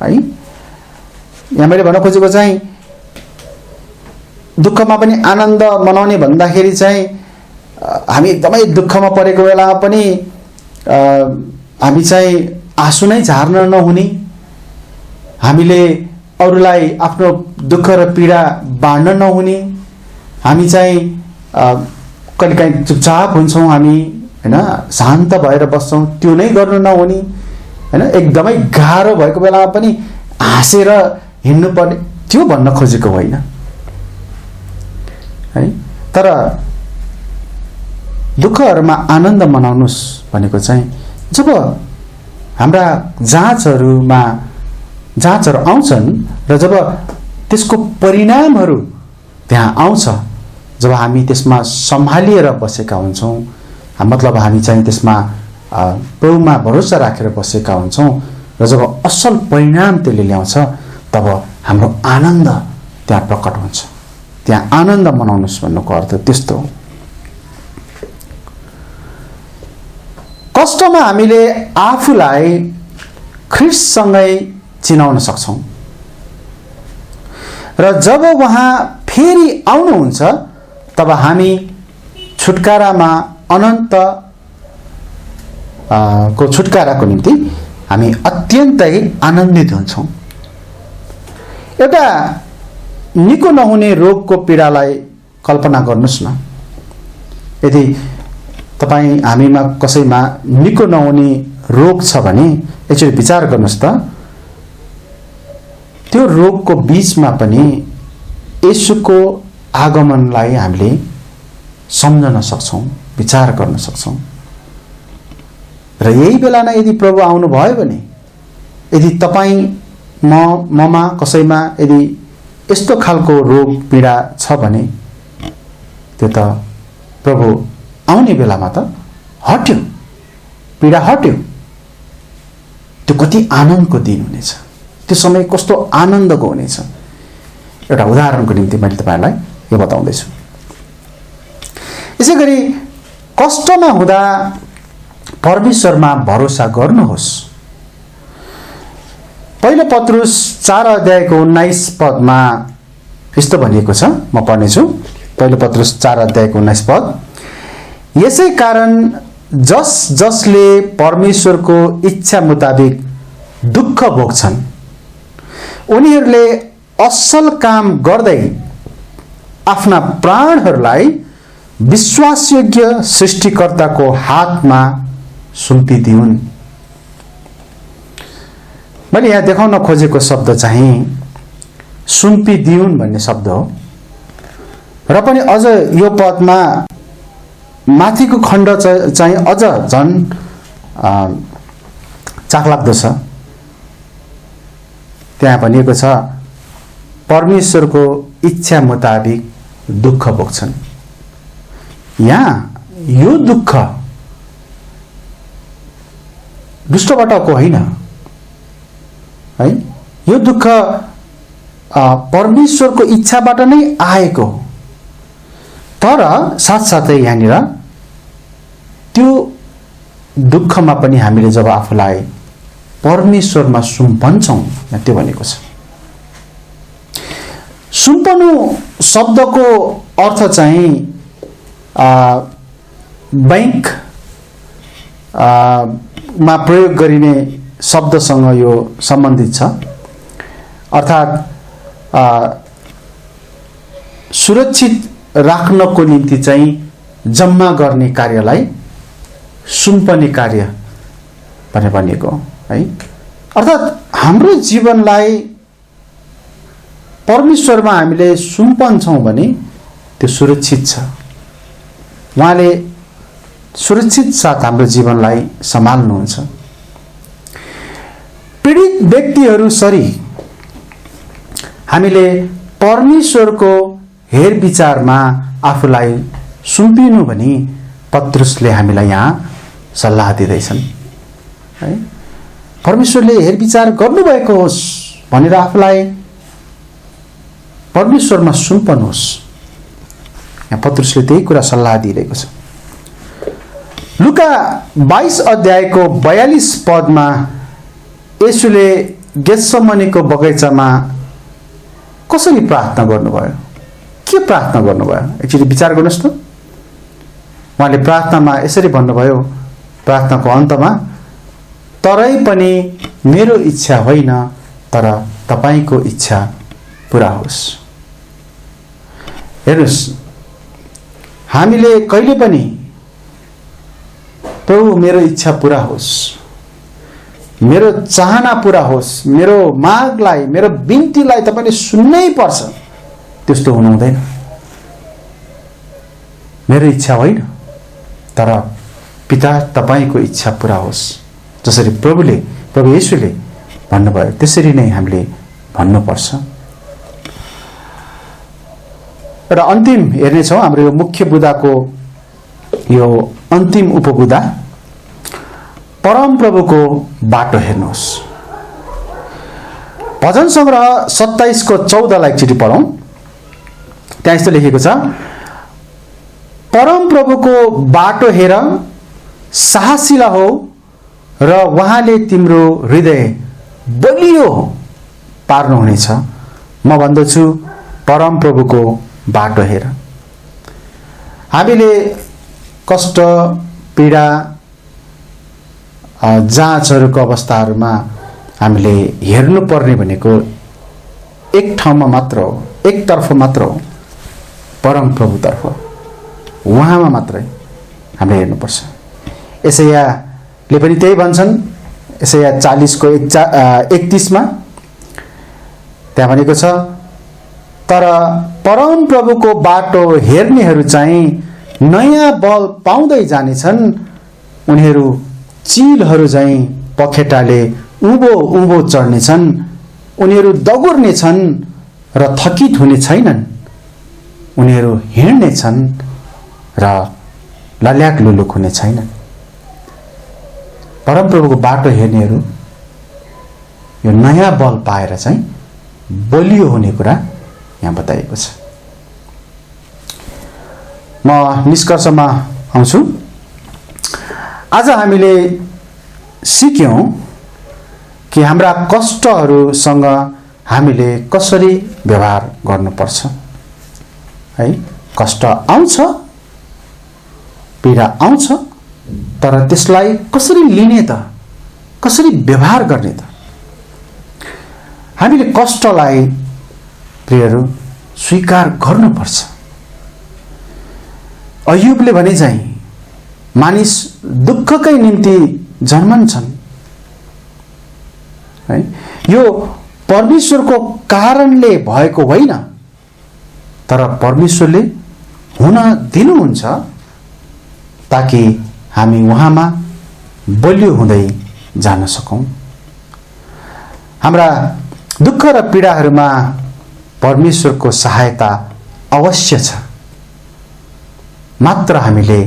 है। यहाँ मैले भन्न खोजेको चाहिँ दुःखमा पनि आनन्द मनाउने भन्दाखेरि चाहिँ हामी एकदमै दुःखमा परेको बेलामा पनि हामी चाहिँ आँसु नै झार्न नहुने, हामीले अरूलाई आफ्नो दुःख र पीडा बाँड्न नहुने, हामी चाहिँ कहिलेकाहीँ चुपचाप हुन्छौँ, हामी हैन शान्त भएर बस्छौँ, त्यो नै गर्नु नहुने, हैन एकदमै गाह्रो भएको बेलामा पनि हाँसेर हिँड्नु पर्ने, त्यो भन्न खोजेको होइन, है। तर दुःखहरूमा आनन्द मनाउनुस् भनेको चाहिँ जब हाम्रा जाँचहरू आउँछन् र जब त्यसको परिणामहरू त्यहाँ आउँछ, जब हामी त्यसमा सम्हालिएर बसेका हुन्छौँ, मतलब हामी चाहिँ त्यसमा प्रभुमा भरोसा राखेर बसेका हुन्छौँ र जब असल परिणाम त्यसले ल्याउँछ, तब हाम्रो आनन्द त्यहाँ प्रकट हुन्छ। त्यहाँ आनन्द मनाउनुहोस् भन्नुको अर्थ त्यस्तो हो। कष्टमा हामीले आफूलाई ख्रीष्टसँगै चिनाउन सक्छौँ र जब उहाँ फेरि आउनुहुन्छ तब हामी छुटकारामा अनन्त को छुटकाराको निम्ति हामी अत्यन्तै आनन्दित हुन्छौँ। एउटा निको नहुने रोगको पीडालाई कल्पना गर्नुहोस् न। यदि तपाईँ हामीमा कसैमा निको नहुने रोग छ भने एकचोटि विचार गर्नुहोस् त, त्यो रोगको बीचमा पनि येशूको आगमनलाई हामीले सम्झन सक्छौँ, विचार गर्न सक्छौँ। र यही बेला नै यदि प्रभु आउनुभयो भने, यदि तपाईँ ममा कसैमा यदि यस्तो खालको रोग पीडा छ भने त्यो त प्रभु आउने बेलामा त हट्यो, पीडा हट्यो। त्यो कति आनन्दको दिन हुनेछ, त्यो समय कस्तो आनन्दको हुनेछ। एउटा उदाहरणको निम्ति मैले तपाईँलाई यो बताउँदैछु। यसै गरी कष्टमा हुँदा परमेश्वरमा भरोसा गर्नुहोस्। पहिलो पत्रुस 4 अध्यायको 19 पदमा यस्तो भनिएको छ, म पढ्नेछु। पहिलो पत्रुस 4 अध्यायको 19 पद, यसै कारण जसले परमेश्वरको इच्छा मुताबिक दुःख भोग्छन् उनीहरूले असल काम गर्दै आफ्ना प्राणहरूलाई विश्वासयोग्य सृष्टिकर्ताको हातमा सुम्पिदिउन्। मैले यहाँ देखाउन खोजेको शब्द चाहिँ सुम्पिदिउन् भन्ने शब्द हो। र पनि अझ यो पदमा माथिको खण्ड चाहिँ अझ झन् चाखलाग्दो छ। त्यहाँ भनिएको छ परमेश्वरको इच्छा मुताबिक दुःख भोग्छन्। यहाँ यो दुःख दुष्टबाटको होइन है, यो दुःख परमेश्वरको इच्छाबाट नै आएको। तर साथसाथै यहाँनिर त्यो दुःखमा पनि हामीले जब आफूलाई परमेश्वरमा सुम्पन्छौँ, त्यो भनेको छ। सुम्पनु शब्दको अर्थ चाहिँ बैंक मा प्रयोग गरिने शब्दसँग यो सम्बन्धित छ। अर्थात् सुरक्षित राख्नको निम्ति चाहिँ जम्मा गर्ने कार्यलाई सुम्पने कार्य भनेर भनिएको है। अर्थात् हाम्रो जीवनलाई परमेश्वरमा हामीले सुम्पन्छौँ भने त्यो सुरक्षित छ। उहाँले सुरक्षित साथ हाम्रो जीवनलाई सम्हाल्नुहुन्छ। पीडित व्यक्तिहरूसरी हामीले परमेश्वरको हेरविचारमा आफूलाई सुम्पिनु भनी पत्रुसले हामीलाई यहाँ सल्लाह दिँदैछन् है। परमेश्वरले हेरविचार गर्नुभएको होस् भनेर आफूलाई परमेश्वरमा सुम्पनुहोस्। यहाँ पत्रुसले त्यही कुरा सल्लाह दिइरहेको छ। लुका 22 अध्यायको 42 पदमा येशूले गेत्सेमनीको बगैँचामा कसरी प्रार्थना गर्नुभयो, के प्रार्थना गर्नुभयो, एकचोटि विचार गर्नुहोस् त। उहाँले प्रार्थनामा यसरी भन्नुभयो, प्रार्थनाको अन्तमा, तरै पनि मेरो इच्छा होइन तर तपाईको इच्छा पुरा होस्। हेर्नुहोस्, हामीले कहिले पनि प्रभु मेरो इच्छा पुरा होस्, मेरो चाहना पुरा होस्, मेरो मागलाई, मेरो बिन्तीलाई तपाईले सुन्नै पर्छ, त्यस्तो हुनु हुँदैन। मेरो इच्छा होइन तर पिता तपाईको इच्छा पुरा होस्। जसरी प्रभु येशूले भन्नुभयो त्यसरी नै हामीले भन्नुपर्छ। र अन्तिम हेर्नेछौँ हाम्रो यो मुख्य बुदाको यो अन्तिम उपबुदा, परम प्रभुको बाटो हेर्नुहोस्। भजन संग्रह 27 को 14 लाई एकचोटि पढौं। त्यहाँ यस्तो लेखेको छ, परमप्रभुको बाटो हेर, साहसिला हो र उहाँले तिम्रो हृदय बलियो पार्नुहुनेछ। म भन्दछु परमप्रभुको बाटो हेर। हामीले कष्ट, पीडा, जाँचहरूको अवस्थाहरूमा हामीले हेर्नुपर्ने भनेको एक ठाउँमा मात्र हो, एकतर्फ मात्र हो, परमप्रभुतर्फ, उहाँमा मात्रै हामीले हेर्नुपर्छ। यसैयाले पनि त्यही भन्छन्, यसैया 40को 31मा त्यहाँ भनेको छ, तर परमप्रभुको बाटो हेर्नेहरू चाहिँ नयाँ बल पाउँदै जानेछन्, उनीहरू चिलहरू चाहिँ पखेटाले उँभो उँभो चढ्नेछन्, उनीहरू दगुर्नेछन् र थकित हुने छैनन्, उनीहरू हिँड्नेछन् र लल्याक लुलुक हुने छैनन्। परमप्रभुको बाटो हेर्नेहरू यो नयाँ बल पाएर चाहिँ बलियो हुने कुरा यहाँ बताइएको छ। म निष्कर्षमा आउँछु। आज हामीले सिक्यौँ कि हाम्रा कष्टहरूसँग हामीले कसरी व्यवहार गर्नुपर्छ है। कष्ट आउँछ, पीडा आउँछ, तर त्यसलाई कसरी लिने त, कसरी व्यवहार गर्ने त। हामीले कष्टलाई प्रियहरू स्वीकार गर्नुपर्छ। अय्युबले भने चाहिँ मानिस दुःखकै निम्ति जन्मन्छन् है। यो परमेश्वरको कारणले भएको होइन, तर परमेश्वरले हुन दिनुहुन्छ ताकि हामी उहाँमा बलियो हुँदै जान सकौँ। हाम्रा दुःख र पीडाहरूमा परमेश्वरको सहायता अवश्य छ, मात्र हामीले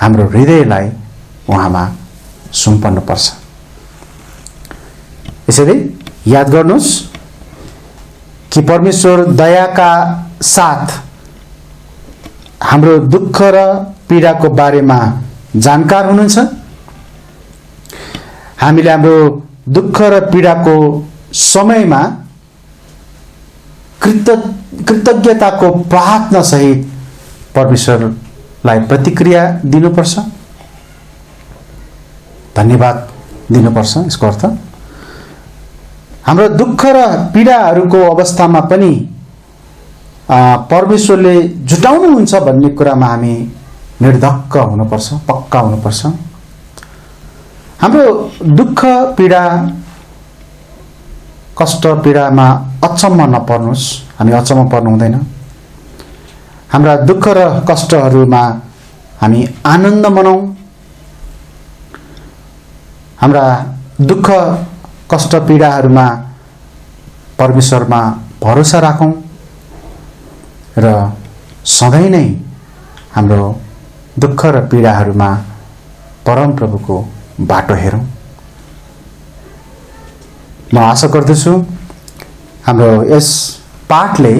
हाम्रो हृदयलाई उहाँमा सुम्पर्नुपर्छ। यसैले याद गर्नुहोस् कि परमेश्वर दयाका साथ हाम्रो दुःख र पीडाको बारेमा जानकार हुनुहुन्छ। हामीले हाम्रो दुःख र पीडाको समयमा कृतज्ञताको प्रार्थना सहित परमेश्वरलाई प्रतिक्रिया दिनुपर्छ, धन्यवाद दिनुपर्छ। यसको अर्थ हाम्रो दुःख र पीडाहरूको अवस्थामा पनि परमेश्वरले जुटाउनुहुन्छ भन्ने कुरामा हामी निर्धक्क हुनुपर्छ, पक्का हुनुपर्छ। हाम्रो दुःख पीडा कष्ट पीडामा अचम्म नपर्नुहोस्, हामी अचम्म पर्नु हुँदैन। हाम्रा दुःख र कष्टहरूमा हामी आनन्द मनाउँ, हाम्रा दुःख कष्ट पीडाहरूमा परमेश्वरमा भरोसा राखौँ र सधैँ नै हाम्रो दुःख र पीडाहरूमा परमप्रभुको बाटो हेरौँ। म आशा गर्दछु हाम्रो यस पाठले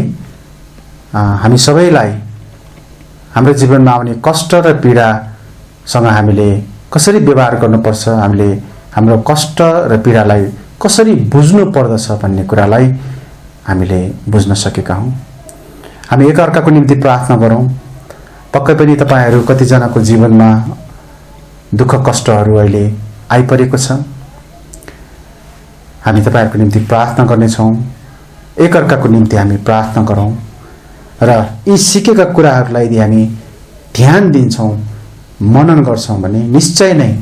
हामी सबैलाई हाम्रो जीवनमा आउने कष्ट र पीडासँग हामीले कसरी व्यवहार गर्नुपर्छ, हामीले हाम्रो कष्ट र पीडालाई कसरी बुझ्नु पर्दछ भन्ने कुरालाई हामीले बुझ्न सकेका हौँ। हामी एकअर्काको निम्ति प्रार्थना गरौँ। पक्कै पनि तपाईहरू कतिजनाको जीवनमा दुःख कष्टहरू अहिले आइपरेको छ। हामी तपाईहरुको निम्ति प्रार्थना गर्नेछौँ। एकअर्काको निम्ति हामी प्रार्थना गरौँ र यी सिकेका कुराहरूलाई यदि हामी ध्यान दिन्छौँ, मनन गर्छौँ भने निश्चय नै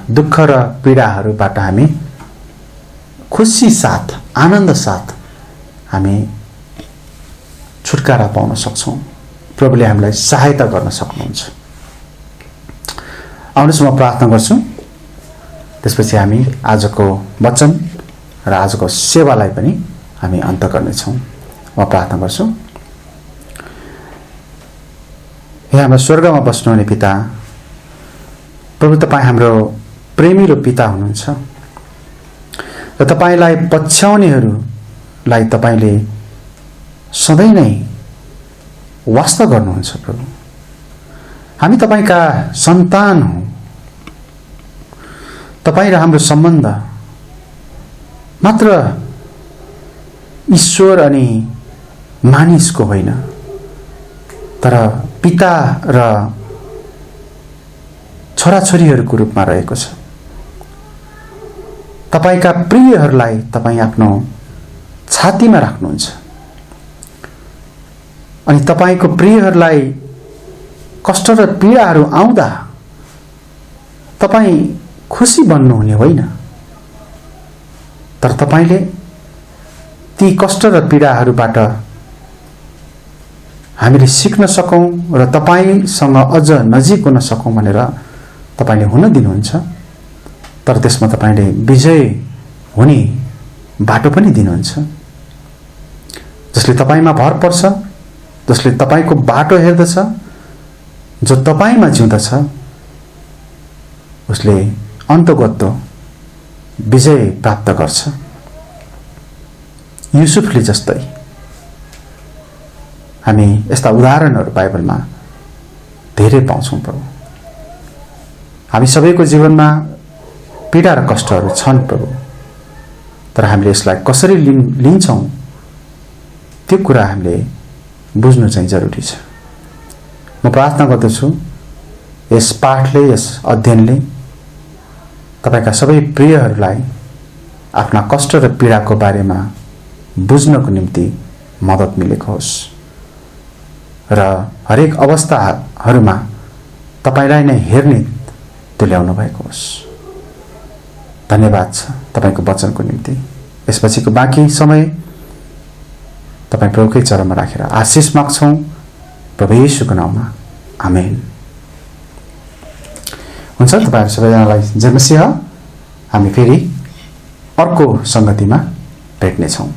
दुःख र पीडाहरूबाट हामी खुसी साथ, आनन्द साथ हामी छुटकारा पाउन सक्छौँ। प्रभुले हामीलाई सहायता गर्न सक्नुहुन्छ। आउनुहोस् म प्रार्थना गर्छु, त्यसपछि हामी आजको वचन र आजको सेवालाई पनि हामी अन्त गर्नेछौँ। म प्रार्थना गर्छु। हे हाम्रो स्वर्गमा बस्नुहुने पिता, प्रभु तपाईँ हाम्रो प्रेमिलो पिता हुनुहुन्छ र तपाईलाई पछ्याउनेहरूलाई तपाईले सधैँ नै वास्ता गर्नुहुन्छ प्रभु। हामी तपाईका सन्तान हौं। तपाईं र हाम्रो सम्बन्ध मात्र ईश्वर अनि मानिसको होइन, तर पिता र छोराछोरीहरूको रूपमा रहेको छ। तपाईका प्रियहरूलाई तपाईं आफ्नो छातीमा राख्नुहुन्छ अनि तपाईको प्रियहरूलाई कष्ट र पीडाहरू आउँदा तपाईं खुसी बन्नुहुने होइन, तर तपाईले ती कष्ट र पीडाहरूबाट हामीले सिक्न सकौं र तपाईसँग अझ नजिक हुन सकौं भनेर तपाईले हुन दिनुहुन्छ। तर त्यसमा तपाईले विजय हुने बाटो पनि दिनुहुन्छ। जसले तपाईमा भर पर्छ, जसले तपाईको बाटो हेर्दछ, जो तपाईमा जिउँदछ, उसले अन्तगत्तो विजय प्राप्त गर्छ। युसुफले जस्तै हामी यस्ता उदाहरणहरू बाइबलमा धेरै पाउँछौं प्रभु। हामी सबैको जीवनमा पीडा र कष्टहरू छन् प्रभु, तर हामीले यसलाई कसरी लिन्छौं त्यो कुरा हामीले बुझ्नु चाहिँ जरुरी छ। म प्रार्थना गर्दछु यस पाठले, यस अध्ययनले तपाईका सबै प्रियहरूलाई आफ्ना कष्ट र पीडाको बारेमा बुझ्नको निम्ति मद्दत मिलेको होस् र हरेक अवस्थाहरूमा तपाईलाई नै हेर्ने तुल्याउनु भएको होस्। धन्यवाद छ तपाईको वचनको निम्ति। यसपछिको बाँकी समय तपाई प्रभुकै चरणमा राखेर आशीष माग्छौं प्रभु येशूको नाममा, आमेन। हुन्छ, तपाईहरु सबैजनालाई जय मसीह। हामी फेरि अर्को संगतिमा भेट्नेछौं।